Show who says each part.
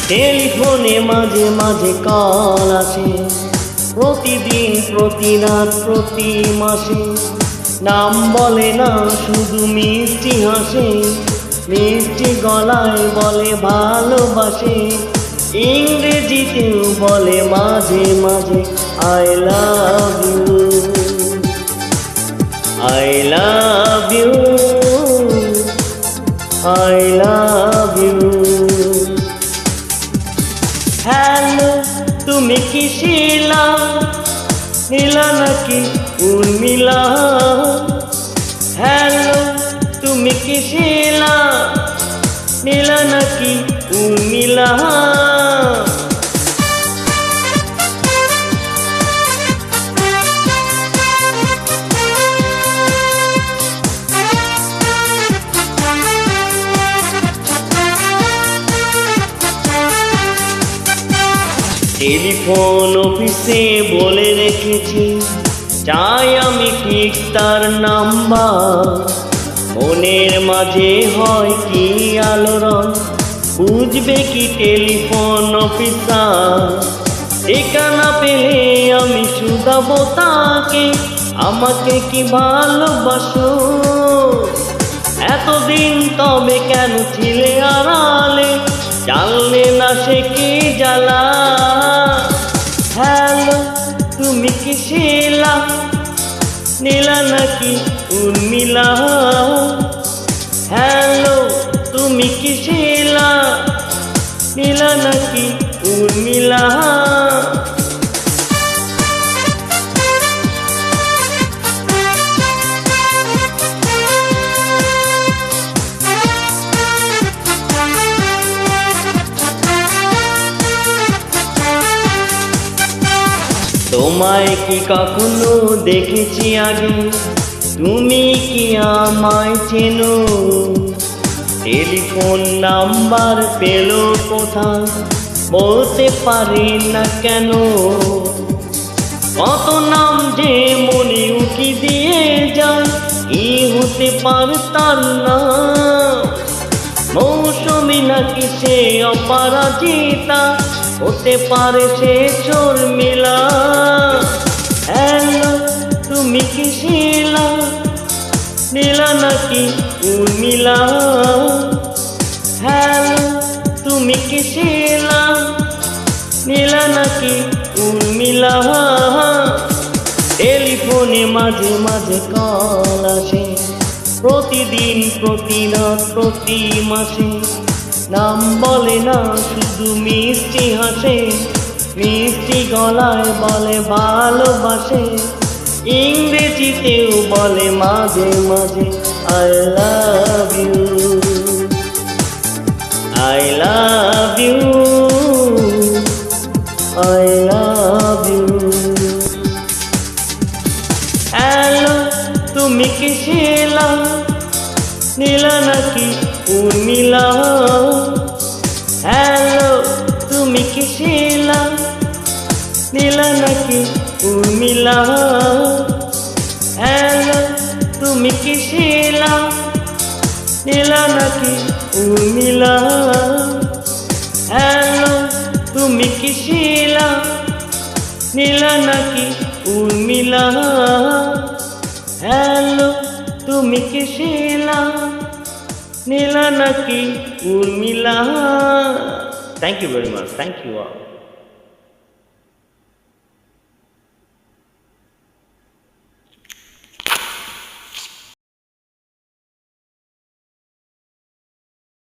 Speaker 1: টেলিফোনে মাঝে মাঝে কল আসে, প্রতিদিন প্রতি রাত প্রতি মাসে। নাম বলে না, শুধু মিষ্টি হাসে, মিষ্টি গলায় বলে ভালোবাসে। ইংরেজিতেও বলে মাঝে মাঝে I love you, I love you, I love you. Hello, তুমি কি শিলা, নীলা নাকি উর্মিলা? হ্যালো, তুমি কি শিলা, নীলা নাকি উর্মিলা? টেলিফোন অফিসে বলে রেখেছি, চাই আমি ঠিক তার নাম্বার। মনের মাঝে হয় কি আলোড়ন, বুঝবে কি টেলিফোন অফিসার? ঠিকানা পেলে আমি শুধাবো তাকে, আমাকে কি ভালোবাসো? এতদিন তবে কেন ছিলে আড়ালে, জানলে না সে কি জ্বালা? হ্যালো, তুমি কি শিলা, নীলা নাকি উর্মিলা? হ্যালো, তুমি কি শিলা, নীলা নাকি উর্মিলা? তোমায় কি কখনো দেখেছি আগে, তুমি কি আমায় চেনো? টেলিফোন নাম্বার পেলো কোথায়, বলতে পারি না কেন? কত নাম যে মনে উকি দিয়ে যায়, কি হতে পারে তার নাম? মৌসুমী নাকি সে অপরাজিতা, হতে পারে সে শর্মিলা। হ্যালো, তুমি কি শিলা, নীলা নাকি উর্মিলা? হ্যালো, তুমি কি শিলা, নীলা নাকি উর্মিলা? টেলিফোনে মাঝে মাঝে কল আসে, প্রতিদিন প্রতি রাত প্রতি মাসে। নাম বলে না, শুধু মিষ্টি হাসে, মিষ্টি গলায় বলে ভালোবাসে। ইংরেজিতেও বলে মাঝে মাঝে I love you, I love you, I love you. Hello, তুমি কি শিলা, নীলা নাকি উর্মিলা? হ্যালো, তুমি কি শিলা, নীলা নাকি উর্মিলা? হ্যালো, তুমি কি শিলা, নীলা নাকি উর্মিলা? হ্যালো, তুমি কি শিলা, নীলা নাকি উর্মিলা? হ্যালো, তুমি কি শিলা, নীলা নাকি Urmila? Thank you very much. Thank you all.